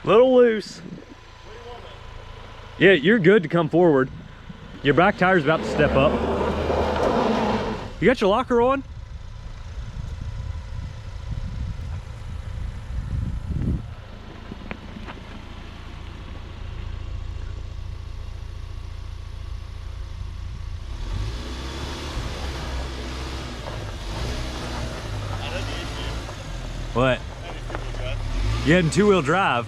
Little loose. Yeah, you're good to come forward. Your back tire's about to step up. You got your locker on? What? You had in two-wheel drive.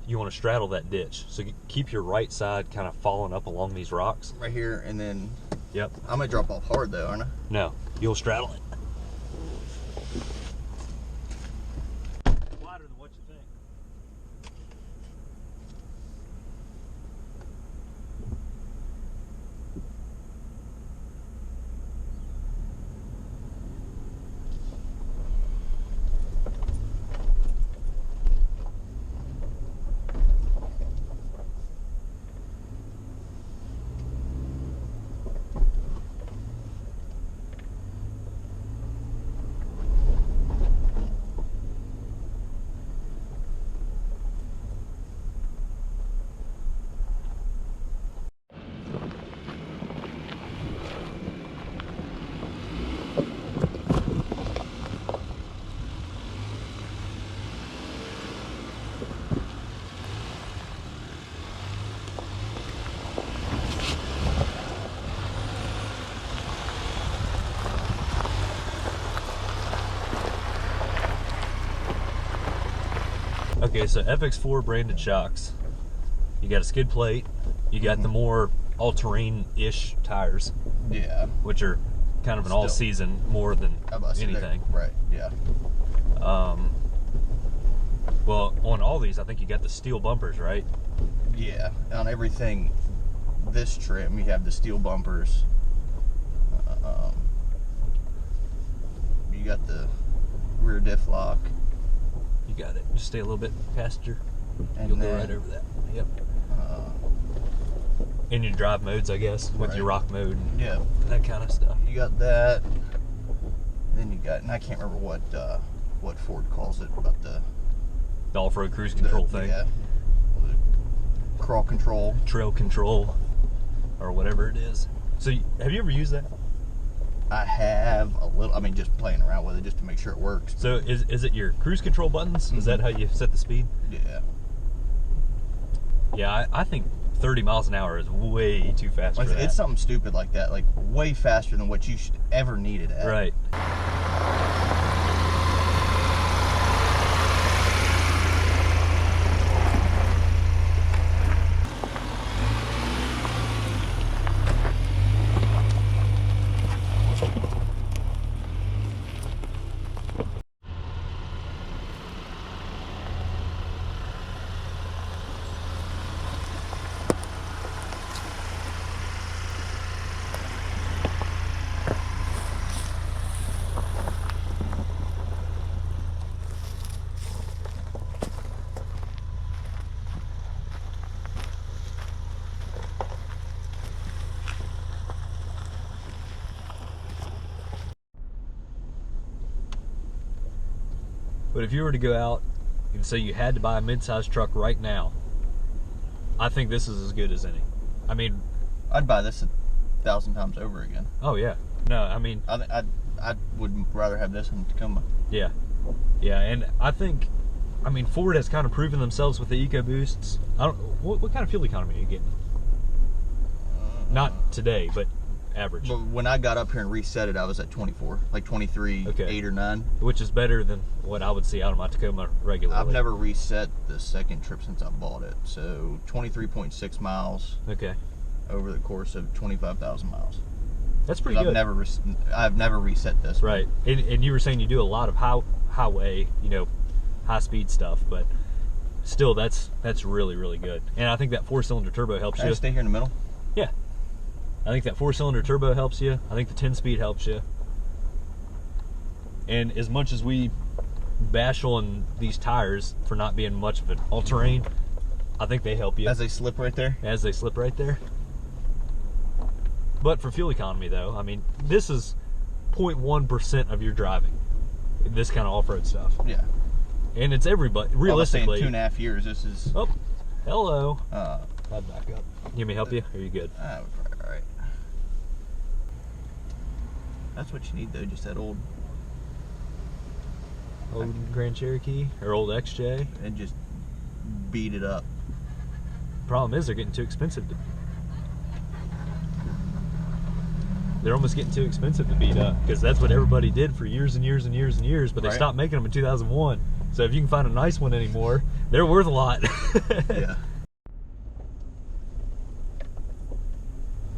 You want to straddle that ditch. So keep your right side kind of falling up along these rocks. Right here, and then... Yep. I'm going to drop off hard though, aren't I? No, you'll straddle it. Wider than what you think. Okay, so FX4 branded shocks. You got a skid plate. You got the more all-terrain-ish tires. Yeah. Which are kind of an all-season more than anything. Right, yeah. Well, on all these, I think you got the steel bumpers, right? Yeah, on everything, this trim, you have the steel bumpers. You got the rear diff lock. You got it. Just stay a little bit past your... And you'll then, go right over that. Yep. In your drive modes, I guess, with your rock mode and that kind of stuff. You got that. Then you got, and I can't remember what Ford calls it, but the off-road cruise control thing. Yeah. Crawl control. Trail control, or whatever it is. So, have you ever used that? I have a little. I mean, just playing around with it just to make sure it works. So, is it your cruise control buttons? Is that how you set the speed? Yeah. Yeah, I think 30 miles an hour is way too fast for that. It's something stupid like that, like way faster than what you should ever need it at. Right. But if you were to go out and say you had to buy a mid-sized truck right now, I think this is as good as any. I mean, I'd buy this 1,000 times over again. Oh yeah, no, I mean, I would rather have this than Tacoma. Yeah, yeah, and I think, I mean, Ford has kind of proven themselves with the EcoBoosts. I don't. What kind of fuel economy are you getting? Not today, but average. But when I got up here and reset it, I was at 24, like 23, 8 or 9. Which is better than what I would see out of my Tacoma regularly. I've never reset the second trip since I bought it. So 23.6 miles. Okay. Over the course of 25,000 miles. That's pretty good. I've never reset this. Right. And you were saying you do a lot of highway, you know, high speed stuff, but still that's really, really good. And I think that 4-cylinder turbo helps you. Can I stay here in the middle? Yeah. I think that 4-cylinder turbo helps you. I think the 10-speed helps you. And as much as we bash on these tires for not being much of an all-terrain, I think they help you. As they slip right there? As they slip right there. But for fuel economy, though, I mean, this is 0.1% of your driving. This kind of off-road stuff. Yeah. And it's everybody. Realistically, 2.5 years. This is. Oh, hello. I'd back up. You want me to help you? Or are you good? All right. That's what you need, though. Just that old Grand Cherokee or old XJ. And just beat it up. Problem is, they're getting too expensive. They're almost getting too expensive to beat up, because that's what everybody did for years and years and years and years. But they stopped making them in 2001. So if you can find a nice one anymore, they're worth a lot. Yeah.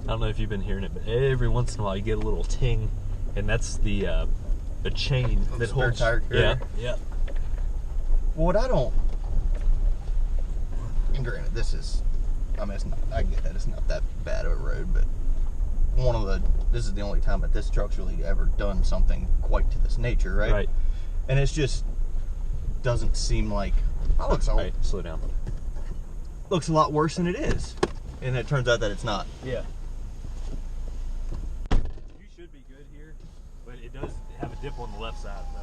I don't know if you've been hearing it, but every once in a while you get a little ting, and that's the chain that holds. Tire carrier. Yeah. What I don't. And granted, this is. I mean, it's not. I get that it's not that bad of a road, but this is the only time that this truck's really ever done something quite to this nature, right? Right. And it's just doesn't seem like. Oh, looks all. Right, slow down. Looks a lot worse than it is, and it turns out that it's not. Yeah. You should be good here, but it does have a dip on the left side, though.